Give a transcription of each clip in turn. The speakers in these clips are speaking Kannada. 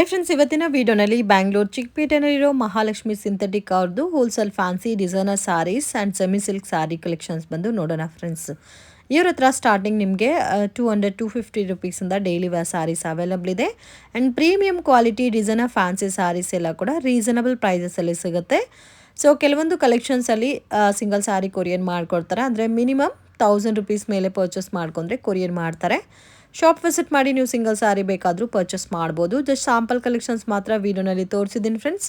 ಹಾಯ್ ಫ್ರೆಂಡ್ಸ್, ಇವತ್ತಿನ ವಿಡಿಯೋನಲ್ಲಿ ಬ್ಯಾಂಗ್ಳೂರ್ ಚಿಕ್ಕಪೇಟೆನಲ್ಲಿರೋ ಮಹಾಲಕ್ಷ್ಮಿ ಸಿಂಥೆಟಿಕ್ ಅವ್ರದ್ದು wholesale fancy designer saris and semi silk sari collections ಬಂದು ನೋಡೋಣ ಫ್ರೆಂಡ್ಸ್. ಇವ್ರ ಹತ್ರ ಸ್ಟಾರ್ಟಿಂಗ್ ನಿಮಗೆ 200-250 ರುಪೀಸಿಂದ ಡೈಲಿ ವೇರ್ ಸ್ಯಾರೀಸ್ ಅವೈಲಬಲ್ ಇದೆ. And premium quality designer fancy saris ಎಲ್ಲ ಕೂಡ ರೀಸನಬಲ್ ಪ್ರೈಸಸಲ್ಲಿ ಸಿಗುತ್ತೆ. ಸೊ ಕೆಲವೊಂದು ಕಲೆಕ್ಷನ್ಸಲ್ಲಿ ಸಿಂಗಲ್ ಸ್ಯಾರಿ ಕೊರಿಯರ್ ಮಾಡಿಕೊಡ್ತಾರೆ. ಅಂದರೆ ಮಿನಿಮಮ್ 1000 ರುಪೀಸ್ ಮೇಲೆ ಪರ್ಚೇಸ್ ಮಾಡ್ಕೊಂಡ್ರೆ ಕೊರಿಯರ್ ಮಾಡ್ತಾರೆ. ಶಾಪ್ ವಿಸಿಟ್ ಮಾಡಿ ನೀವು ಸಿಂಗಲ್ ಸ್ಯಾರಿ ಬೇಕಾದರೂ ಪರ್ಚೇಸ್ ಮಾಡ್ಬೋದು. ಜಸ್ಟ್ ಸ್ಯಾಂಪಲ್ ಕಲೆಕ್ಷನ್ಸ್ ಮಾತ್ರ ವಿಡಿಯೋನಲ್ಲಿ ತೋರಿಸಿದ್ದೀನಿ ಫ್ರೆಂಡ್ಸ್.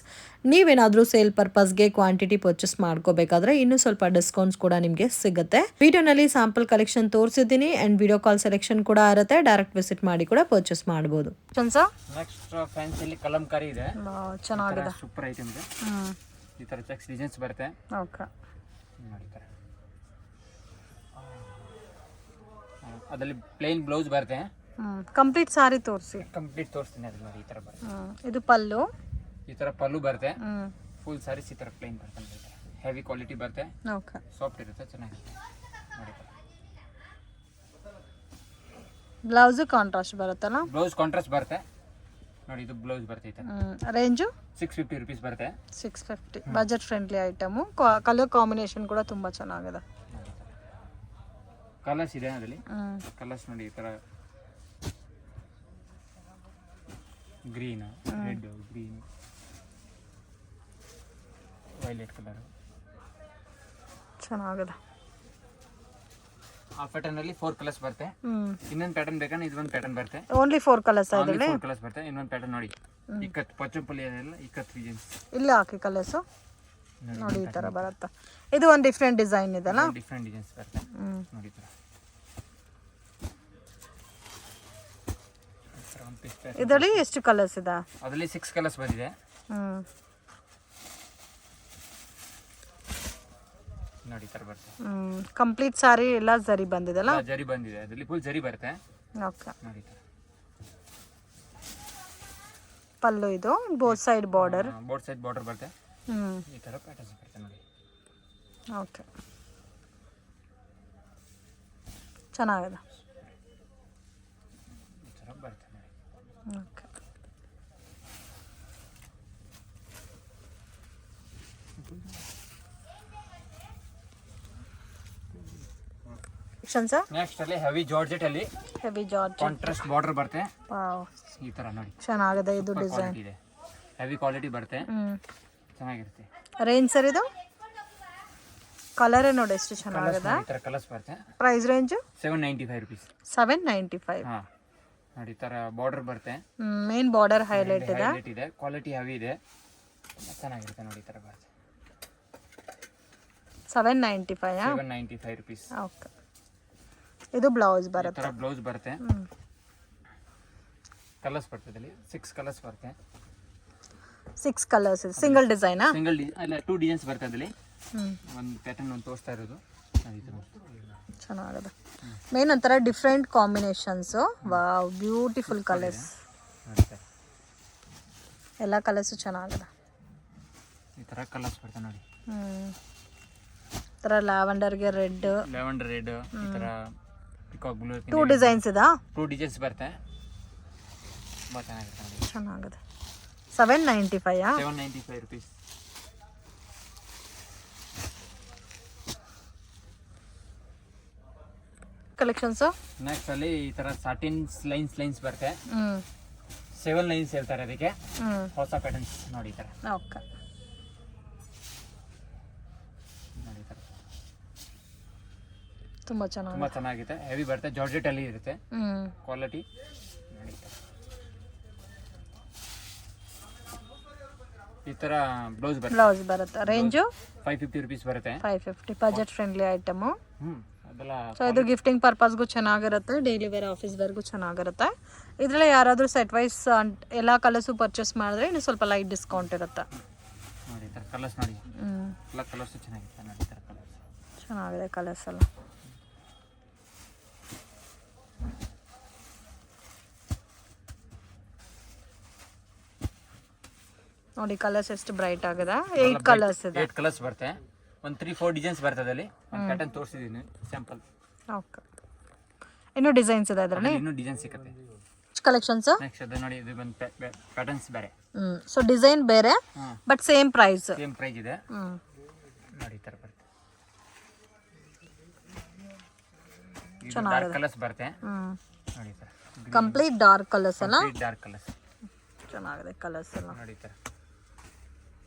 ನೀವೇನಾದರೂ ಸೇಲ್ ಪರ್ಪಸ್ಗೆ ಕ್ವಾಂಟಿಟಿ ಪರ್ಚೇಸ್ ಮಾಡ್ಕೋಬೇಕಾದ್ರೆ ಇನ್ನೂ ಸ್ವಲ್ಪ ಡಿಸ್ಕೌಂಟ್ಸ್ ಕೂಡ ನಿಮಗೆ ಸಿಗುತ್ತೆ. ವಿಡಿಯೋನಲ್ಲಿ ಸ್ಯಾಂಪಲ್ ಕಲೆಕ್ಷನ್ ತೋರಿಸಿದ್ದೀನಿ ಆ್ಯಂಡ್ ವಿಡಿಯೋ ಕಾಲ್ ಸೆಲೆಕ್ಷನ್ ಕೂಡ ಇರುತ್ತೆ. ಡೈರೆಕ್ಟ್ ವಿಸಿಟ್ ಮಾಡಿ ಕೂಡ ಪರ್ಚೇಸ್ ಮಾಡ್ಬೋದು. ನೆಕ್ಸ್ಟ್ ಫ್ಯಾನ್ಸಿಲಿ ಕಲಂಕಾರಿ ಇದೆ, ಚೆನ್ನಾಗಿದೆ, ಸೂಪರ್ ಐಟಮ್ ಇದೆ. ಈ ತರ ಚೆಕ್ಸ್ ಡಿಸೈನ್ಸ್ ಬರುತ್ತೆ. ಓಕೆ, ನೋಡಿ ತರ ಅದರಲ್ಲಿ ಪ್ಲೇನ್ ಬ್ಲೌಸ್ ಬರುತ್ತೆ. ಕಂಪ್ಲೀಟ್ ಸಾರಿ ತೋರಿಸಿ. ಕಂಪ್ಲೀಟ್ ತೋರಿಸ್ತೀನಿ. ಅದು ನೋಡಿ ಈ ತರ ಬರುತ್ತೆ. ಇದು ಪಲ್ಲು, ಈ ತರ ಪಲ್ಲು ಬರುತ್ತೆ. ಫುಲ್ ಸಾರೀಸ್ ಈ ತರ ಪ್ಲೇನ್ ಬರುತ್ತೆ. ಹೆವಿ ಕ್ವಾಲಿಟಿ ಬರುತ್ತೆ. ಓಕೆ, ಸಾಫ್ಟ್ ಇರುತ್ತೆ, ಚೆನ್ನಾಗಿರುತ್ತೆ. ನೋಡಿ ಬ್ಲೌಸ್ ಕಾಂಟ್ರಾಸ್ಟ್ ಬರುತ್ತಲ್ಲ. ಬ್ಲೌಸ್ ಕಾಂಟ್ರಾಸ್ಟ್ ಬರುತ್ತೆ. ನೋಡಿ ಇದು ಬ್ಲೌಸ್ ಬರುತ್ತೆ. ಈ ತರ ರೇಂಜು 650 ರುಪೀಸ್ ಬರುತ್ತೆ. 650 budget friendly item. Colour combination ಕೂಡ ತುಂಬಾ ಚೆನ್ನಾಗಿದೆ. ಕಲರ್ಸ್ ಇದೆ ಅದರಲ್ಲಿ. ಕಲರ್ಸ್ ನೋಡಿ ಈ ತರ green, red, green, violet colour ಚೆನ್ನಾಗಿದೆ. ಆ ಪ್ಯಾಟರ್ನ್ ಅಲ್ಲಿ 4 ಕಲರ್ಸ್ ಬರುತ್ತೆ. ಇನ್ನೊಂದು ಪ್ಯಾಟರ್ನ್ ಬೇಕಂದ್ರೆ ಇದೊಂದು ಪ್ಯಾಟರ್ನ್ ಬರುತ್ತೆ. ಓನ್ಲಿ 4 ಕಲರ್ಸ್ ಇದರಲ್ಲಿ. 4 ಕಲರ್ಸ್ ಬರುತ್ತೆ. ಇನ್ನೊಂದು ಪ್ಯಾಟರ್ನ್ ನೋಡಿ, ಇಕ್ಕತ್ ಪಚ್ಚಪಲ್ಲಿ ಅದೆಲ್ಲ ಇಕ್ಕತ್ ಡಿಸೈನ್ಸ್ ಇಲ್ಲ ಹಾಕಿ ಕಲರ್ಸ್ ನೋಡಿ ಈ ತರ ಬರುತ್ತೆ. ಇದು ಒಂದು ಡಿಫ್ರೆಂಟ್ ಡಿಸೈನ್ ಇದೆಲ್ಲ. ಡಿಫ್ರೆಂಟ್ ಡಿಸೈನ್ಸ್ ಬರುತ್ತೆ. ನೋಡಿ ತರ ಇದರಲ್ಲಿ ಎಷ್ಟು ಕಲರ್ಸ್ ಇದೆ? ಅದರಲ್ಲಿ 6 ಕಲರ್ಸ್ ಬಂದಿದೆ. ನೋಡಿ ತರ ಬರುತ್ತೆ. ಕಂಪ್ಲೀಟ್ ಸಾರಿ ಎಲ್ಲ ಜರಿ ಬಂದಿದೆಲ್ಲ. ಜರಿ ಬಂದಿದೆ, ಅದರಲ್ಲಿ ಫುಲ್ ಜರಿ ಬರುತ್ತೆ. ಓಕೆ, ನೋಡಿ ತರ ಪಲ್ಲು ಇದು both side border. Both side border ಬರುತ್ತೆ. ಈ ತರ ಪ್ಯಾಟರ್ನ್ಸ್ ಬರುತ್ತೆ ನೋಡಿ. ಓಕೆ, ಚೆನ್ನಾಗಿದೆ. ಈ ತರ ಬರುತ್ತೆ ನೋಡಿ. ಓಕೆ, ನೆಕ್ಸ್ಟ್ ಅಲ್ಲಿ ಹೆವಿ ಜಾರ್ಜೆಟ್ ಅಲ್ಲಿ ಕಾಂಟ್ರಾಸ್ಟ್ ಬಾರ್ಡರ್ ಬರುತ್ತೆ. ವಾವ್, ಈ ತರ ನೋಡಿ ಚೆನ್ನಾಗಿದೆ. ಇದು ಡಿಸೈನ್ ಇದೆ, ಹೆವಿ ಕ್ವಾಲಿಟಿ ಬರುತ್ತೆ, ಚೆನ್ನಾಗಿರುತ್ತೆ. ರೇಂಜ್ ಸರ್ ಇದು? ಕಲರ್ ನೋಡಿ ಎಷ್ಟು ಚೆನ್ನಾಗಿದೆ. ಈ ತರ ಕಲರ್ಸ್ ಬರುತ್ತೆ. Price range 795 rupees. 795. ಹಾ, ನೋಡಿ ಈ ತರ ಬಾರ್ಡರ್ ಬರುತ್ತೆ. ಮೇನ್ ಬಾರ್ಡರ್ ಹೈಲೈಟ್ ಇದೆ. ಕ್ವಾಲಿಟಿ ಹೆವಿ ಇದೆ, ಚೆನ್ನಾಗಿರುತ್ತೆ. ನೋಡಿ ಈ ತರ ಬರುತ್ತೆ. 795 ರುಪೀಸ್. ಓಕೆ, ಇದು ಬ್ಲೌಸ್ ಬರುತ್ತೆ. ಈ ತರ ಬ್ಲೌಸ್ ಬರುತ್ತೆ. ಕಲರ್ಸ್ ಬರ್ತದೆ ಅಲ್ಲಿ 6 ಕಲರ್ಸ್ ಬರುತ್ತೆ. 6 ಕಲರ್ಸ್ ಇದೆ. ಸಿಂಗಲ್ ಡಿಸೈನಾ? ಸಿಂಗಲ್ ಅಲ್ಲ, 2 ಡಿಸೈನ್ಸ್ ಬರ್ತದೆ ಅಲ್ಲಿ. ಒಂದು ಪ್ಯಾಟರ್ನ್ ಒಂದು ತೋರಿಸ್ತಾ ಇರೋದು. ಚೆನ್ನಾಗಿದೆ. ಮೇನ್ ಒಂಥರ different combinations. Wow, beautiful colours. ಎಲ್ಲ ಕಲರ್ಸು ಚೆನ್ನಾಗಿದೆ. ಈ ತರ ಕಲರ್ಸ್ ಬರ್ತದೆ ನೋಡಿ. ತರ ಲ್ಯಾವೆಂಡರ್ಗೆ ರೆಡ್, ಈ ತರ ಪಿಕಾಕ್ ಬ್ಲೂ. 2 ಡಿಸೈನ್ಸ್ ಇದಾ? 2 ಡಿಸೈನ್ಸ್ ಬರುತ್ತೆ. ತುಂಬಾ ಚೆನ್ನಾಗಿರುತ್ತೆ ನೋಡಿ. ಚೆನ್ನಾಗಿದೆ. 795 795 ರುಪೀಸ್. ಕಲೆಕ್ಷನ್ಸ್ ನೆಕ್ಸ್ಟ್ ಅಲ್ಲಿ ಈ ತರ ಸಾಟಿನ್ ಲೈನ್ಸ್ ಬರುತ್ತೆ. 7 ಲೈನ್ಸ್ ಹೇಳ್ತಾರೆ ಅದಕ್ಕೆ. ಹೊಸ ಪ್ಯಾಟರ್ನ್ಸ್ ನೋಡಿ ಈ ತರ. ಓಕೆ, ನೋಡಿ ಈ ತರ ತುಂಬಾ ತುಂಬಾ ಚೆನ್ನಾಗಿದೆ. ಹೆವಿ ಬರುತ್ತೆ, ಜಾರ್ಜೆಟ್ ಅಲ್ಲಿ ಇರುತ್ತೆ ಕ್ವಾಲಿಟಿ. ನೋಡಿ ಈ ತರ ಬ್ಲೌಸ್ ಬರುತ್ತೆ. ರೇಂಜು 550 ರುಪೀಸ್ ಬರುತ್ತೆ. 550 ಬಜೆಟ್ ಫ್ರೆಂಡ್ಲಿ ಐಟಮು. ಅದೆಲ್ಲ ಸೊ ಇದು ಗಿಫ್ಟಿಂಗ್ ಪರ್ಪಸ್ಗೂ ಚೆನ್ನಾಗಿರುತ್ತೆ, ಡೈಲಿ ವೇರ್ ಆಫೀಸ್ ವೇರ್ಗೂ ಚೆನ್ನಾಗಿರುತ್ತೆ. ಇದರಲ್ಲಿ ಯಾರಾದರೂ ಸೆಟ್ ವೈಸ್ ಎಲ್ಲ ಕಲರ್ಸು ಪರ್ಚೇಸ್ ಮಾಡಿದ್ರೆ ಇನ್ನು ಸ್ವಲ್ಪ ಲೈಟ್ ಡಿಸ್ಕೌಂಟ್ ಇರುತ್ತೆ. ನೋಡಿ ಈ ಥರ ಕಲರ್ಸ್ ನೋಡಿ. ಎಲ್ಲ ಕಲರ್ಸು ಚೆನ್ನಾಗಿರುತ್ತೆ ನೋಡಿ. ಈ ಥರ ಕಲರ್ಸ್ ಚೆನ್ನಾಗಿದೆ. ಕಲರ್ಸ್ ಎಲ್ಲ ನೋಡಿ. ಕಲರ್ಸ್ ಎಷ್ಟು ಬ್ರೈಟ್ ಆಗಿದೆ. 8 ಕಲರ್ಸ್ ಇದೆ. 8 ಕಲರ್ಸ್ ಬರುತ್ತೆ. ಒಂದು 3-4 ಡಿಸೈನ್ಸ್ ಬರ್ತದೆ ಅಲ್ಲಿ. ಒಂದು ಪ್ಯಾಟರ್ನ್ ತೋರಿಸಿದ್ದೀನಿ ಸ್ಯಾಂಪಲ್. ಓಕೆ, ಇನ್ನೂ ಡಿಸೈನ್ಸ್ ಇದೆ ಅದರಲ್ಲಿ. ಇನ್ನೂ ಡಿಸೈನ್ ಸಿಗುತ್ತೆ. ಕಲೆಕ್ಷನ್ಸ್? ನೆಕ್ಸ್ಟ್ ಅದು ನೋಡಿ, ಇದು ಬಂದು ಪ್ಯಾಟರ್ನ್ಸ್ ಬೇರೆ. ಸೊ ಡಿಸೈನ್ ಬೇರೆ but same price. Same price ಇದೆ ನೋಡಿ. ಈ ಥರ ಬರುತ್ತೆ. ಡಾರ್ಕ್ ಕಲರ್ಸ್ ಬರುತ್ತೆ ನೋಡಿ. ಈ ಥರ ಕಂಪ್ಲೀಟ್ ಡಾರ್ಕ್ ಕಲರ್ಸ್ ಅಲ್ಲ? ಡಾರ್ಕ್ ಕಲರ್ಸ್ ಚೆನ್ನಾಗಿದೆ ಕಲರ್ಸ್ ಎಲ್ಲ ನೋಡಿ. ಈ ಥರ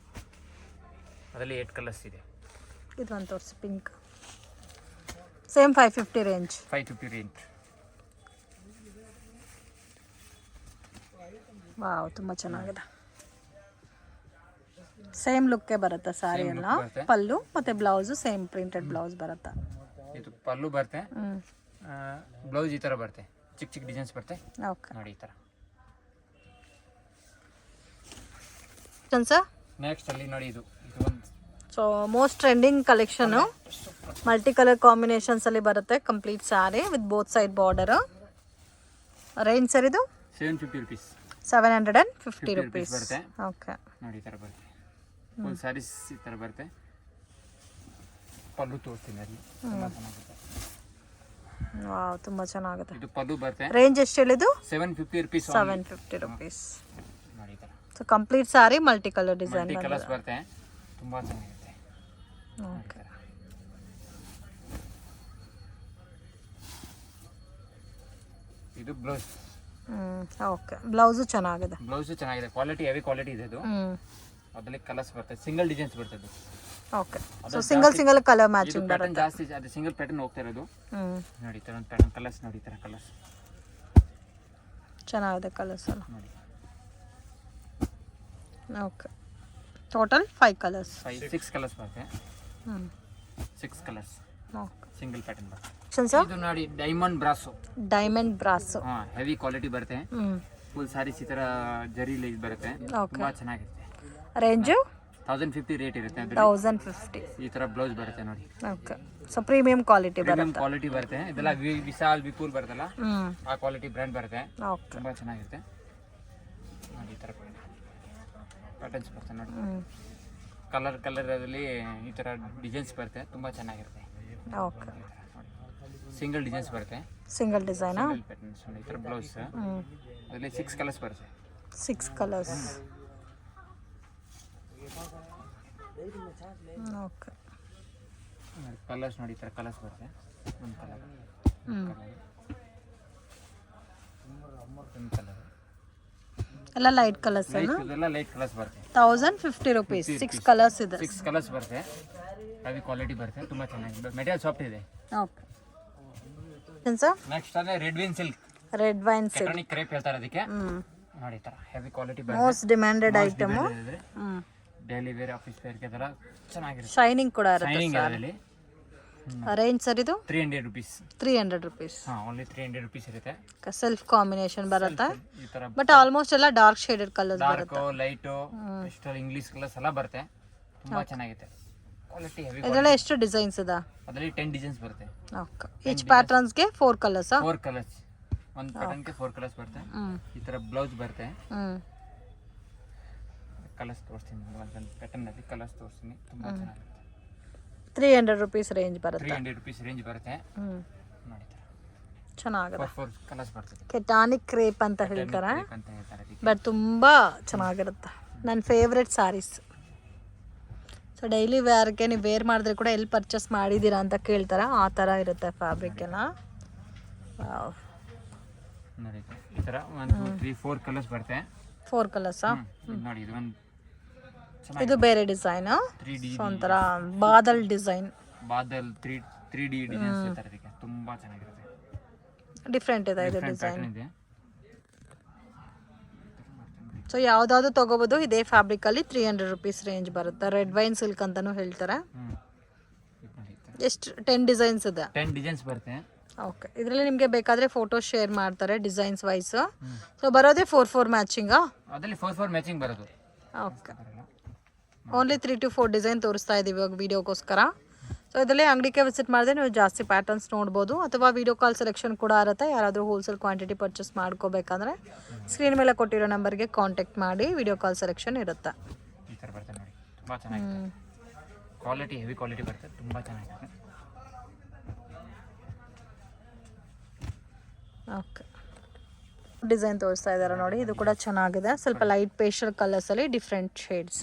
ಅದರಲ್ಲಿ 8 ಕಲರ್ಸ್ ಇದೆ. ಇದು ಒಂದು ತೋರಿಸಿ. Pink same 550 range. 550 range. Wow, ತುಂಬ ಚೆನ್ನಾಗಿದೆ. ಸೇಮ್ ಲುಕ್ಕೇ ಬರುತ್ತೆ ಸಾರಿ ಎಲ್ಲ. ಪಲ್ಲು ಮತ್ತು ಬ್ಲೌಸು ಸೇಮ್ ಪ್ರಿಂಟೆಡ್ ಬ್ಲೌಸ್ ಬರುತ್ತೆ. ಇದು ಪಲ್ಲು ಬರುತ್ತೆ, ಬ್ಲೌಸ್ ಈ ಥರ ಬರುತ್ತೆ, ಚಿಕ್ಕ ಚಿಕ್ಕ ಡಿಸೈನ್ಸ್ ಬರುತ್ತೆ. ಓಕೆ ನೋಡಿ ಈ ಥರ. ಸರ್ ನೆಕ್ಸ್ಟ್ ಅಲ್ಲಿ ನೋಡಿ, ಇದು ಒಂದು so most trending collection. Multi colour combinations ಅಲ್ಲಿ ಬರುತ್ತೆ. Complete sari with both side border. Range sir ಇದು 750 ರುಪೀಸ್. 750 ರುಪೀಸ್ ಬರುತ್ತೆ. ಓಕೆ ನೋಡಿ ಈ ಥರ ಬರುತ್ತೆ. ಫುಲ್ ಸ್ಯಾರೀಸ್ ಈ ಥರ ಬರುತ್ತೆ. ಪಲ್ಲು ತೋರಿಸ್ತೀನಿ ಅಲ್ಲಿ. ತುಂಬ ಚೆನ್ನಾಗಿದೆ. ವಾವ್, ತುಂಬ ಚೆನ್ನಾಗಿದೆ. ಇದು ಪಲ್ಲು ಬರುತ್ತೆ. ರೇಂಜ್ ಎಷ್ಟು ಹೇಳಿದ್ದು? 750 ರುಪೀಸ್. 750 ರುಪೀಸ್. ನೋಡಿ ಈ ಥರ. So complete sari multi colour design colours ಬರುತ್ತೆ. ತುಂಬ ಚೆನ್ನಾಗಿರುತ್ತೆ. ಓಕೆ. ಇದು ಬ್ಲೌಸ್. ಓಕೆ, ಬ್ಲೌಸು ಚೆನ್ನಾಗಿದೆ. ಬ್ಲೌಸು ಚೆನ್ನಾಗಿದೆ. ಕ್ವಾಲಿಟಿ ಹೆವಿ ಕ್ವಾಲಿಟಿ ಇದೆ ಇದು. ಅದರಲ್ಲಿ ಕಲರ್ಸ್ ಬರುತ್ತೆ. ಸಿಂಗಲ್ ಡಿಸೈನ್ಸ್ ಬರ್ತದೆ. Okay. So single colour matching ಬರುತ್ತೆ. ಜಾಸ್ತಿ ಅದು ಸಿಂಗಲ್ ಪ್ಯಾಟರ್ನ್ ಹೋಗ್ತಾ ಇರೋದು. ನೋಡಿ ಈ ಥರ ಒಂದು ಪ್ಯಾಟರ್ನ್ ಕಲರ್ಸ್ ನೋಡಿ. ಈ ಥರ ಕಲರ್ಸ್ ಚೆನ್ನಾಗಿದೆ ಕಲರ್ಸ್ ಎಲ್ಲ. ನೋಡಿ. ಓಕೆ. Total 5 colours. 6 ಕಲರ್ಸ್ ಬರುತ್ತೆ. 6 ಕಲರ್ಸ್. ಓಕೆ. ಸಿಂಗಲ್ ಪ್ಯಾಟರ್ನ್ ಬರುತ್ತೆ. ಇದು ನೋಡಿ, diamond brasso. Diamond brasso. Heavy quality ಬರುತ್ತೆ. ಫುಲ್ ಸಾರೀಸ್ ಈ ತರ ಜರಿ ಲೈಸ್ ಬರುತ್ತೆ. ತುಂಬಾ ಚೆನ್ನಾಗಿರುತ್ತೆ. ರೇಂಜ್ 1050 ರೇಟ್ ಇರುತ್ತೆ. 1050. ಈ ತರ ಬ್ಲೌಸ್ ಬರುತ್ತೆ ನೋಡಿ. ಓಕೆ. ಸೊ ಪ್ರೀಮಿಯಂ ಕ್ವಾಲಿಟಿ ಬರುತ್ತೆ. ಪ್ರೀಮಿಯಂ ಕ್ವಾಲಿಟಿ ಬರುತ್ತೆ. ಇದೆಲ್ಲ ವಿಶಾಲ್ ವಿಪುಲ್ ಬರುತ್ತಲ್ಲ, ಆ ಕ್ವಾಲಿಟಿ ಬ್ರ್ಯಾಂಡ್ ಬರುತ್ತೆ. ಓಕೆ. ತುಂಬಾ ಚೆನ್ನಾಗಿರುತ್ತೆ ನೋಡಿ. ಈ ತರ ಪ್ಯಾಟರ್ನ್ಸ್ ಬರುತ್ತೆ ನೋಡಿ. ಕಲರ್ ಅದರಲ್ಲಿ ಈ ತರ ಡಿಸೈನ್ಸ್ ಬರುತ್ತೆ. ತುಂಬಾ ಚೆನ್ನಾಗಿರುತ್ತೆ. ಓಕೆ. ಸಿಂಗಲ್ ಡಿಸೈನ್ಸ್ ಬರುತ್ತೆ. ಸಿಂಗಲ್ ಡಿಸೈನಾ? ಸಿಂಗಲ್ ಪ್ಯಾಟರ್ನ್ಸ್ ನೋಡಿ. ಈ ತರ ಬ್ಲೌಸ್ ಅದರಲ್ಲಿ 6 ಕಲರ್ಸ್ ಬರುತ್ತೆ. 6 ಕಲರ್ಸ್. ಓಕೆ. ಕಲರ್ಸ್ ನೋಡಿ. ಈ ತರ ಕಲರ್ಸ್ ಬರುತ್ತೆ. ಒಂದು ಕಲರ್, ಒಂದು ಕಲರ್ ಎಲ್ಲ ಲೈಟ್ ಕಲರ್ಸ್ ಅಲ್ಲ? ಇದೆಲ್ಲ ಲೈಟ್ ಕಲರ್ಸ್ ಬರುತ್ತೆ. 1050 ರುಪೀಸ್. 6 ಕಲರ್ಸ್ ಇದೆ. 6 ಕಲರ್ಸ್ ಬರುತ್ತೆ. ಹೆವಿ ಕ್ವಾಲಿಟಿ ಬರುತ್ತೆ. ತುಂಬಾ ಚೆನ್ನಾಗಿದೆ. ಮೆಟೀರಿಯಲ್ ಸಾಫ್ಟ್ ಇದೆ. ಓಕೆ. ಸರ್ ನೆಕ್ಸ್ಟ್ ಅಂದ್ರೆ red wine silk. Red wine silk electronic crepe ಹೇಳ್ತಾರೆ ಅದಕ್ಕೆ. ನೋಡಿ ಈ ತರ ಹೆವಿ ಕ್ವಾಲಿಟಿ ಬರುತ್ತೆ. Most demanded item. Daily wear, office wear ಗೆ ತರ ಚೆನ್ನಾಗಿರುತ್ತೆ. ಶೈನಿಂಗ್ ಕೂಡ ಇರುತ್ತೆ. ಶೈನಿಂಗ್ ಅದರಲ್ಲಿ. ರೇಂಜ್ ಸರ್ ಇದು 300 ರುಪೀಸ್. 300 ರುಪೀಸ್. ಓನ್ಲಿ 300 ರುಪೀಸ್ ಇರುತ್ತೆ. ಸೆಲ್ಫ್ ಕಾಂಬಿನೇಷನ್ ಬರುತ್ತೆ. ಈ ತರ ಬಟ್ ಆಲ್ಮೋಸ್ಟ್ ಎಲ್ಲ ಡಾರ್ಕ್ ಶೇಡೆಡ್ ಕಲರ್ಸ್ ಬರುತ್ತೆ. Dark, light, pastel, English colours ಎಲ್ಲ ಬರುತ್ತೆ. ತುಂಬಾ ಚೆನ್ನಾಗಿದೆ. Quality heavy. ಇದರಲ್ಲಿ ಎಷ್ಟು ಡಿಸೈನ್ಸ್ ಇದೆ? ಅದರಲ್ಲಿ 10 ಡಿಸೈನ್ಸ್ ಬರುತ್ತೆ. ಓಕೆ. ಈಚ್ ಪ್ಯಾಟರ್ನ್ಸ್ ಗೆ 4 ಕಲರ್ಸ್. 4 ಕಲರ್ಸ್. ಒಂದು ಪ್ಯಾಟರ್ನ್ ಗೆ 4 ಕಲರ್ಸ್ ಬರುತ್ತೆ. ಈ ತರ ಬ್ಲೌಸ್ ಬರುತ್ತೆ. ಕಲರ್ಸ್ ತೋರಿಸ್ತೀನಿ. ಒಂದು ಪ್ಯಾಟರ್ನ್ ಅಲ್ಲಿ ಕಲರ್ಸ್ ತೋರಿಸ್ತೀನಿ. ತುಂಬಾ ಚೆನ್ನಾಗಿದೆ. 300 ರುಪೀಸ್ ರೇಂಜ್ ಬರುತ್ತೆ. 300 ರುಪೀಸ್ ರೇಂಜ್ ಬರುತ್ತೆ. ನೋಡಿ ಚೆನ್ನಾಗಿದೆ. 4 ಕಲರ್ಸ್ ಬರ್ತದೆ. ಕೆಟಾನಿಕ್ ಕ್ರೇಪ್ ಅಂತ ಹೇಳ್ತಾರೆ. ಅಂತ ಹೇಳ್ತಾರೆ ಅದಕ್ಕೆ. ಬಟ್ ತುಂಬಾ ಚೆನ್ನಾಗಿರುತ್ತೆ. ನನ್ನ ಫೇವ್ರೆಟ್ ಸಾರೀಸ್. ಸೊ ಡೈಲಿ ವೇರ್ಗೆ ನೀವು ವೇರ್ ಮಾಡಿದ್ರೆ ಕೂಡ ಎಲ್ಲಿ ಪರ್ಚೇಸ್ ಮಾಡಿದ್ದೀರಾ ಅಂತ ಕೇಳ್ತಾರೆ. ಆ ಥರ ಇರುತ್ತೆ ಫ್ಯಾಬ್ರಿಕ್ ಎಲ್ಲ. ನೋಡಿ ಈ ಥರ 1 2 3 4 ಕಲರ್ಸ್ ಬರುತ್ತೆ. 4 ಕಲರ್ಸಾ? ನೋಡಿ ಇದು ಒಂದು ಇದು ಬೇರೆ ಡಿಸೈನ್. 3D ಒಂಥರ Badal design. Badal 3D designs ಇರ್ತಾರೆ ಇದಕ್ಕೆ. ತುಂಬಾ ಚೆನ್ನಾಗಿರುತ್ತೆ. ಡಿಫ್ರೆಂಟ್ ಇದೆ ಇದು ಡಿಸೈನ್. ಇದೆ. ಸೊ ಯಾವುದಾದ್ರು ತಗೋಬೋದು. ಇದೇ ಫ್ಯಾಬ್ರಿಕಲ್ಲಿ 300 ರುಪೀಸ್ ರೇಂಜ್ ಬರುತ್ತೆ. ರೆಡ್ ವೈನ್ ಸಿಲ್ಕ್ ಅಂತಲೂ ಹೇಳ್ತಾರೆ. ಎಷ್ಟು 10 ಡಿಸೈನ್ಸ್ ಇದೆ. 10 ಡಿಸೈನ್ಸ್ ಬರುತ್ತೆ. ಓಕೆ. ಇದರಲ್ಲಿ ನಿಮಗೆ ಬೇಕಾದರೆ ಫೋಟೋಸ್ ಶೇರ್ ಮಾಡ್ತಾರೆ ಡಿಸೈನ್ಸ್ ವೈಸ್. ಸೊ ಬರೋದೇ 4 ಮ್ಯಾಚಿಂಗಾ? ಅದರಲ್ಲಿ 4 ಮ್ಯಾಚಿಂಗ್ ಬರೋದು. ಓಕೆ. ಓನ್ಲಿ 3 to 4 ಡಿಸೈನ್ ತೋರಿಸ್ತಾ ಇದ್ದೀವಿ ಇವಾಗ ವೀಡಿಯೋಗೋಸ್ಕರ. ಸೊ ಇದರಲ್ಲಿ ಅಂಗಡಿಗೆ ವಿಸಿಟ್ ಮಾಡಿದ್ರೆ ನೀವು ಜಾಸ್ತಿ ಪ್ಯಾಟರ್ನ್ಸ್ ನೋಡ್ಬೋದು. ಅಥವಾ ವೀಡಿಯೋ ಕಾಲ್ ಸೆಲೆಕ್ಷನ್ ಕೂಡ ಇರುತ್ತೆ. ಯಾರಾದರೂ ಹೋಲ್ಸೇಲ್ ಕ್ವಾಂಟಿಟಿ ಪರ್ಚೇಸ್ ಮಾಡ್ಕೋಬೇಕಂದ್ರೆ ಸ್ಕ್ರೀನ್ ಮೇಲೆ ಕೊಟ್ಟಿರೋ ನಂಬರ್ಗೆ ಕಾಂಟ್ಯಾಕ್ಟ್ ಮಾಡಿ. ವೀಡಿಯೋ ಕಾಲ್ ಸೆಲೆಕ್ಷನ್ ಇರುತ್ತೆ. ಈ ಥರ ಬರುತ್ತೆ ನೋಡಿ. ತುಂಬ ಚೆನ್ನಾಗಿದೆ. ಕ್ವಾಲಿಟಿ ಹೆವಿ ಕ್ವಾಲಿಟಿ ಬರುತ್ತೆ. ತುಂಬ ಚೆನ್ನಾಗಿದೆ. ಓಕೆ. ಡಿಸೈನ್ ತೋರಿಸ್ತಾ ಇದ್ದಾರೆ ನೋಡಿ, ಇದು ಕೂಡ ಚೆನ್ನಾಗಿದೆ. ಸ್ವಲ್ಪ ಲೈಟ್ ಪೇಸ್ಟಲ್ ಕಲರ್ಸ್ ಅಲ್ಲಿ ಡಿಫ್ರೆಂಟ್ ಶೇಡ್ಸ್,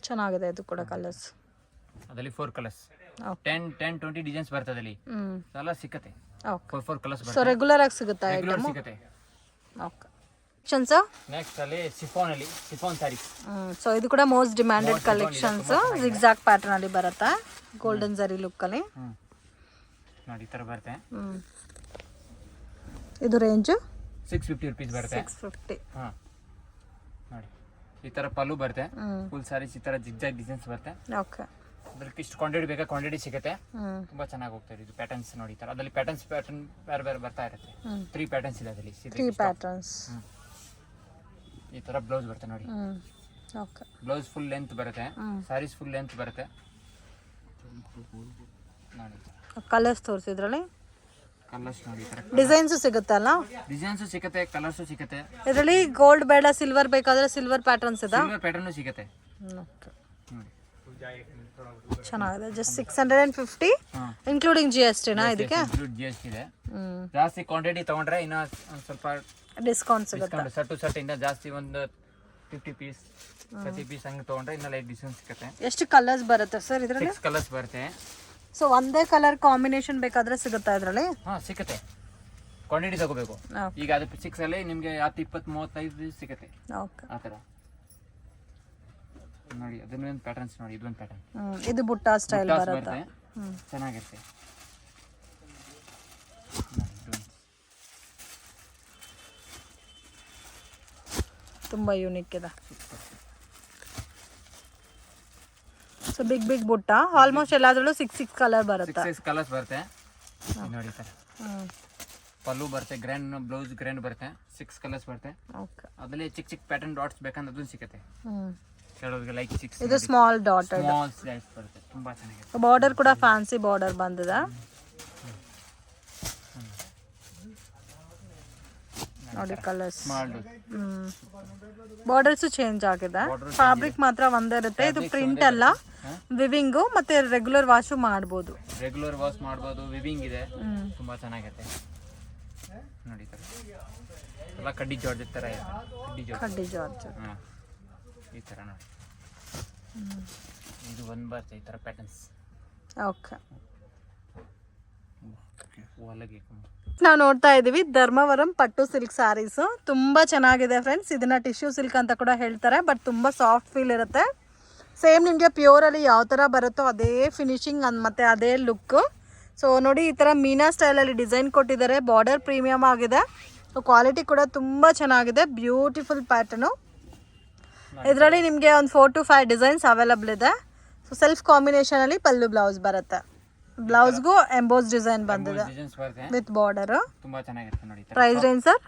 ಚೆನ್ನಾಗಿದೆ ಇದು ಕೂಡ ಕಲರ್ಸ್. ಅದರಲ್ಲಿ 4 ಕಲರ್ಸ್, 10-20 ಡಿಸೈನ್ಸ್ ಬರ್ತದೆ ಅಲ್ಲಿ. ಎಲ್ಲ ಸಿಕ್ಕತ್ತೆ. ಓಕೆ, 4 ಕಲರ್ಸ್ ಸೊ ಬರ್ತದೆ. ರೆಗ್ಯುಲರ್ ಆಗಿ ಸಿಗುತ್ತಾ ರೆಗ್ಯುಲರ್ ಐಟಮ್? ಸಿಕ್ಕತ್ತೆ. ಓಕೆ. ಸರ್ ನೆಕ್ಸ್ಟ್ ಅಲ್ಲಿ ಶಿಫಾನ್ ಸ್ಯಾರೀಸ್. ಸೊ ಇದು ಕೂಡ most demanded collections. Zigzag pattern ಅಲ್ಲಿ ಬರುತ್ತೆ, ಗೋಲ್ಡನ್ ಜರಿ ಲುಕ್ ಅಲ್ಲಿ. ನೋಡಿ ಈ ತರ ಬರುತ್ತೆ. ಇದು ರೇಂಜ್ 650 rupees ಬರುತ್ತೆ. 650. ಹಾ ನೋಡಿ ಈ ತರ ಪಲ್ಲು ಬರುತ್ತೆ. ಫುಲ್ ಸ್ಯಾರೀಸ್ ಈ ತರ ಜಿಗ್ಜಾಗ್ ಡಿಸೈನ್ಸ್ ಬರುತ್ತೆ. ಓಕೆ. ಅದಕ್ಕೆ ಇಷ್ಟು ಕ್ವಾಂಟಿಟಿ ಬೇಕಾ ಕ್ವಾಂಟಿಟಿ ಸಿಗುತ್ತೆ. ತುಂಬಾ ಚೆನ್ನಾಗಿ ಹೋಗ್ತಾ ಇದೆ. ಇದು ಪ್ಯಾಟರ್ನ್ಸ್ ನೋಡಿ ಈ ತರ. ಅದರಲ್ಲಿ ಪ್ಯಾಟರ್ನ್ ಬೇರೆ ಬೇರೆ ಬರ್ತಾ ಇರುತ್ತೆ. 3 ಪ್ಯಾಟರ್ನ್ಸ್ ಇದೆ ಅದರಲ್ಲಿ. 3 ಪ್ಯಾಟರ್ನ್ಸ್. ಈ ತರ ಬ್ಲೌಸ್ ಬರುತ್ತೆ ನೋಡಿ. ಓಕೆ. ಬ್ಲೌಸ್ ಫುಲ್ ಲೆಂತ್ ಬರುತ್ತೆ, ಸ್ಯಾರೀಸ್ ಫುಲ್ ಲೆಂತ್ ಬರುತ್ತೆ ನೋಡಿ. ಕಲರ್ಸ್ ತೋರಿಸಿದ್ರಲ್ಲಿ ಕಲರ್ಸ್ ನೋಡಿ ಈ ತರ. ಡಿಸೈನ್ಸ್ ಸಿಗುತ್ತಲ್ಲ? ಡಿಸೈನ್ಸ್ ಸಿಗುತ್ತೆ, ಕಲರ್ಸ್ ಸಿಗುತ್ತೆ. ಇದರಲ್ಲಿ ಗೋಲ್ಡ್ ಬೇಡ, ಸಿಲ್ವರ್ ಬೇಕಾದ್ರೆ ಸಿಲ್ವರ್ ಪ್ಯಾಟರ್ನ್ಸ್ ಇದೆ. ಸಿಲ್ವರ್ ಪ್ಯಾಟರ್ನ್ ಸಿಗುತ್ತೆ. ಓಕೆ, ಚೆನ್ನಾಗಿದೆ. ಜಸ್ಟ್ 650 ಇನ್ಕ್ಲೂಡಿಂಗ್ GST ನಾ ಇದಕ್ಕೆ? GST ಇದೆ. ಜಾಸ್ತಿ ಕ್ವಾಂಟಿಟಿ ತಗೊಂಡ್ರೆ ಇನ್ನ ಒಂದು ಸ್ವಲ್ಪ ಡಿಸ್ಕೌಂಟ್ ಸಿಗುತ್ತೆ. ಸಟ್ ಇಂದ ಜಾಸ್ತಿ ಒಂದು 50 ಪೀಸ್ 30 ಪೀಸ್ ಹಂಗೆ ತಗೊಂಡ್ರೆ ಇನ್ನ ಲೈಟ್ ಡಿಸ್ಕೌಂಟ್ ಸಿಗುತ್ತೆ. ಎಷ್ಟು ಕಲರ್ಸ್ ಬರುತ್ತೆ ಸರ್ ಇದರಲ್ಲಿ? 6 ಕಲರ್ಸ್ ಬರುತ್ತೆ. ಸೊ ಒಂದೇ ಕಲರ್ ಕಾಂಬಿನೇಷನ್ ಬೇಕಾದ್ರೆ ಸಿಗುತ್ತಾ ಇದರಲ್ಲಿ? ಹಾ ಸಿಗುತ್ತೆ, ಕ್ವಾಂಟಿಟಿ ತಗೋಬೇಕು. ಈಗ ಅದು 6 ಅಲ್ಲಿ ನಿಮಗೆ 10, 20, 35 ಸಿಗುತ್ತೆ. ಓಕೆ. ಆ ಥರ ನೋಡಿ. ಅದನ್ನ ಒಂದು ಪ್ಯಾಟರ್ನ್ಸ್ ನೋಡಿ. ಇದೊಂದು ಪ್ಯಾಟರ್ನ್, ಇದು ಬುಟ್ಟ ಸ್ಟೈಲ್ ಬರುತ್ತೆ. ಚೆನ್ನಾಗಿರುತ್ತೆ. ತುಂಬಾ ಯೂನಿಕ್ ಇದೆ. ಸೊ ಬಿಗ್ ಬುಟ್ಟ ಆಲ್ಮೋಸ್ಟ್ ಎಲ್ಲಾದ್ರಲ್ಲೂ 6 ಕಲರ್ ಬರುತ್ತೆ. 6 ಕಲರ್ಸ್ ಬರುತ್ತೆ ನೋಡಿ ತರ. ಪಲ್ಲು ಬರುತ್ತೆ, ಗ್ರ್ಯಾಂಡ್ ಬ್ಲೌಸ್ ಗ್ರ್ಯಾಂಡ್ ಬರುತ್ತೆ. 6 ಕಲರ್ಸ್ ಬರುತ್ತೆ. ಓಕೆ. ಅದರಲ್ಲಿ ಚಿಕ್ಕ ಪ್ಯಾಟರ್ನ್ ಡಾಟ್ಸ್ ಬೇಕಂದ್ರೆ ಅದನ್ನು ಸಿಗುತ್ತೆ. ಕೆಲವರಿಗೆ ಲೈಕ್ 6. ಇದು ಸ್ಮಾಲ್ ಡಾಟ್ ಸ್ಮಾಲ್ ಸ್ಲೈಸ್ ಬರುತ್ತೆ, ತುಂಬಾ ಚೆನ್ನಾಗಿದೆ. ಬಾರ್ಡರ್ ಕೂಡ ಫ್ಯಾನ್ಸಿ ಬಾರ್ಡರ್ ಬಂದಿದೆ ನೋಡಿ. ಕಲರ್ಸ್ ಬಾರ್ಡರ್ಸ್ ಚೇಂಜ್ ಆಗಿದೆ, ಫ್ಯಾಬ್ರಿಕ್ ಮಾತ್ರ ಒಂದೇ ಇರುತ್ತೆ. ಇದು ಪ್ರಿಂಟ್ ಅಲ್ಲ, ವಿವಿಂಗು ಮತ್ತೆ ರೆಗ್ಯುಲರ್ ವಾಶು ಮಾಡಬಹುದು. ರೆಗ್ಯುಲರ್ ವಾಶ್ ಮಾಡಬಹುದು, ವಿವಿಂಗ್ ಇದೆ, ತುಂಬಾ ಚೆನ್ನಾಗಿರುತ್ತೆ ನೋಡಿ. ಎಲ್ಲ ಕಡ್ಡಿ ಜಾರ್ಜ್ ತರ ಇದೆ. ಕಡ್ಡಿ ಜಾರ್ಜ್ ಈ ತರ ನೋಡಿ. ಇದು ಒಂದು ಬರುತ್ತೆ ಈ ತರ ಪ್ಯಾಟರ್ನ್ಸ್. ಓಕೆ. ಒಳಗೆ ನಾವು ನೋಡ್ತಾ ಇದೀವಿ ಧರ್ಮವರಂ ಪಟ್ಟು ಸಿಲ್ಕ್ ಸ್ಯಾರೀಸ್. ತುಂಬಾ ಚೆನ್ನಾಗಿದೆ ಫ್ರೆಂಡ್ಸ್. ಇದನ್ನ ಟಿಶ್ಯೂ ಸಿಲ್ಕ್ ಅಂತ ಕೂಡ ಹೇಳ್ತಾರೆ, ಬಟ್ ತುಂಬಾ ಸಾಫ್ಟ್ ಫೀಲ್ ಇರುತ್ತೆ. ಸೇಮ್ ನಿಮಗೆ ಪ್ಯೂರ್ ಅಲ್ಲಿ ಯಾವ ತರ ಬರುತ್ತೋ ಅದೇ ಫಿನಿಶಿಂಗ್ ಮತ್ತೆ ಅದೇ ಲುಕ್. ಸೊ ನೋಡಿ ಈ ತರ ಮೀನಾ ಸ್ಟೈಲ್ ಅಲ್ಲಿ ಡಿಸೈನ್ ಕೊಟ್ಟಿದ್ದಾರೆ. ಬಾರ್ಡರ್ ಪ್ರೀಮಿಯಂ ಆಗಿದೆ. ಸೊ ಕ್ವಾಲಿಟಿ ಕೂಡ ತುಂಬಾ ಚೆನ್ನಾಗಿದೆ. Beautiful pattern. ಇದರಲ್ಲಿ ನಿಮಗೆ ಒಂದು 4 to 5 ಡಿಸೈನ್ಸ್ ಅವೈಲಬಲ್ ಇದೆ. ಸೊ ಸೆಲ್ಫ್ ಕಾಂಬಿನೇಷನ್ ಅಲ್ಲಿ ಪಲ್ಲು ಬ್ಲೌಸ್ ಬರುತ್ತೆ. ಬ್ಲೌಸ್ಗೂ ಎಂಬೋಸ್ ಡಿಸೈನ್ ಬಂದಿದೆ ವಿತ್ ಬಾರ್ಡರ್. ತುಂಬಾ ಚೆನ್ನಾಗಿರುತ್ತೆ ನೋಡಿ. Price range sir?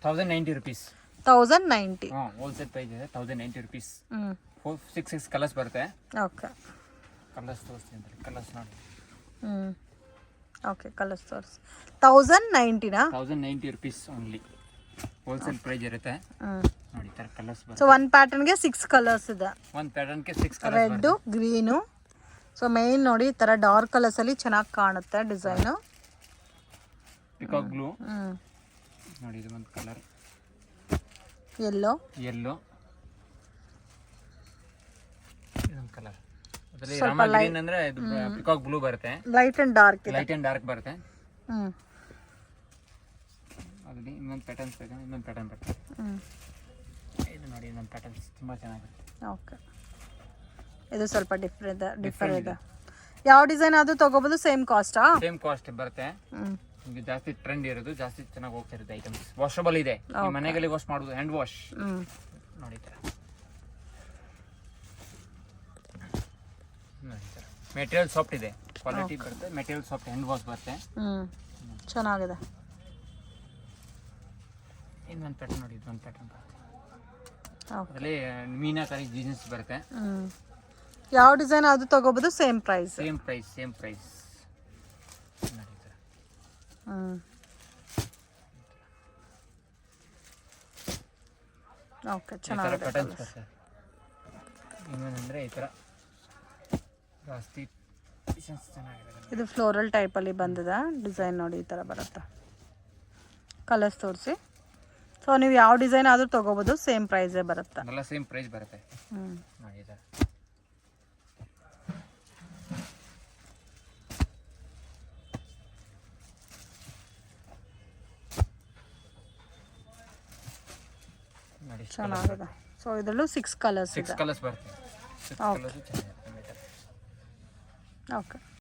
1090 rupees. 1090. Wholesale price ಇದೆ 1090 rupees. 6 ಕಲರ್ಸ್ ಬರುತ್ತೆ. ಓಕೆ. ಕಲರ್ಸ್ ತೋರಿಸ್ತೀನಿ. ಕಲರ್ಸ್ ನೋಡಿ. ಓಕೆ, ಕಲರ್ಸ್ ತೋರಿಸಿ. 1090 ನಾ? 1090 rupees ಓನ್ಲಿ. ಹೋಲ್ಸೇಲ್ ಪ್ರೈಸ್ ಇರುತ್ತೆ ನೋಡಿ. ತರ ಕಲರ್ಸ್ ಬರುತ್ತೆ. ಸೊ ಒಂದು ಪ್ಯಾಟರ್ನ್ ಗೆ 6 ಕಲರ್ಸ್ ಇದೆ. ಒಂದು ಪ್ಯಾಟರ್ನ್ ಗೆ 6 colours. Red, green. So main ನೋಡಿ ಈ ತರ ಡಾರ್ಕ್ ಕಲರ್ಸ್ ಅಲ್ಲಿ ಚೆನ್ನಾಗಿ ಕಾಣುತ್ತೆ ಡಿಸೈನ್. ಪಿಕಾಕ್ ಬ್ಲೂ ನೋಡಿ. ಇದು ಒಂದು ಕಲರ್ ಯೆಲ್ಲೋ. ಇದೊಂದು ಕಲರ್. ಅದರಲ್ಲಿ ರಾಮ ಗ್ರೀನ್ ಅಂದ್ರೆ ಇದು ಪಿಕಾಕ್ ಬ್ಲೂ ಬರುತ್ತೆ. ಲೈಟ್ ಅಂಡ್ ಡಾರ್ಕ್ ಬರುತ್ತೆ. ಅದರಲ್ಲಿ ಇನ್ನೊಂದು ಪ್ಯಾಟರ್ನ್ಸ್ ಬೇಕು. ಇನ್ನೊಂದು ಪ್ಯಾಟರ್ನ್ ಬರುತ್ತೆ. ಇದು ನೋಡಿ ಇನ್ನೊಂದು ಪ್ಯಾಟರ್ನ್ಸ್ ತುಂಬಾ ಚೆನ್ನಾಗಿರುತ್ತೆ. ಓಕೆ. ಇದು ಸ್ವಲ್ಪ ಡಿಫರೆಂಟ್ ಇದೆ. ಯಾವ ಡಿಸೈನ್ ಆದ್ರೂ ತಗೋಬಹುದು, ಸೇಮ್ ಕಾಸ್ಟಾ? ಸೇಮ್ ಕಾಸ್ಟ್ ಬರುತ್ತೆ. ನಿಮಗೆ ಜಾಸ್ತಿ ಟ್ರೆಂಡ್ ಇರೋದು, ಜಾಸ್ತಿ ಚೆನ್ನಾಗಿ ಹೋಗ್ತಾ ಇರುತ್ತೆ ಐಟಮ್ಸ್. ವಾಷಬಲ್ ಇದೆ, ಮನೆಯಲ್ಲಿ ವಾಶ್ ಮಾಡೋದು, ಹ್ಯಾಂಡ್ ವಾಶ್ ನೋಡಿ. ಮೆಟೀರಿಯಲ್ ಸಾಫ್ಟ್ ಇದೆ, ಕ್ವಾಲಿಟಿ ಬರುತ್ತೆ. ಮೆಟೀರಿಯಲ್ ಸಾಫ್ಟ್, ಹ್ಯಾಂಡ್ ವಾಶ್ ಬರುತ್ತೆ. ಚೆನ್ನಾಗಿದೆ. ಇನ್ನೊಂದು ಪ್ಯಾಟರ್ನ್ ನೋಡಿ. ಇದೊಂದು ಪ್ಯಾಟರ್ನ್ ಬರುತ್ತೆ. ಅದರಲ್ಲಿ ಮೀನಾಕರಿ ಡಿಸೈನ್ಸ್ ಬರುತ್ತೆ. ಯಾವ ಡಿಸೈನ್ ಆದ್ರೂ ತಗೋಬಹುದು, ಸೇಮ್ ಪ್ರೈಸ್. ಓಕೆ, ಚೆನ್ನಾಗಿದೆ. ಇನ್ನೊಂದ್ರೆ ಈ ತರ ಜಾಸ್ತಿ ಡಿಸೈನ್ಸ್ ಚೆನ್ನಾಗಿದೆ. ಇದು ಫ್ಲೋರಲ್ ಟೈಪಲ್ಲಿ ಬಂದಿದೆ ಡಿಸೈನ್ ನೋಡಿ, ಈ ಥರ ಬರುತ್ತೆ. ಕಲರ್ಸ್ ತೋರಿಸಿ. ಸೊ ನೀವು ಯಾವ ಡಿಸೈನ್ ಆದರೂ ತೊಗೋಬೋದು, ಸೇಮ್ ಪ್ರೈಸೇ ಬರುತ್ತೆ. ಎಲ್ಲ ಸೇಮ್ ಪ್ರೈಸ್ ಬರುತ್ತೆ. ಹ್ಞೂ ನೋಡಿ ಇದು ನೋಡಿ ಚೆನ್ನಾಗಿದೆ. ಸೊ ಇದರಲ್ಲೂ 6 ಕಲರ್ಸ್ ಇದೆ. 6 ಕಲರ್ಸ್ ಬರುತ್ತೆ. 6 ಕಲರ್ಸ್ ಚೆನ್ನಾಗಿದೆ. ಓಕೆ.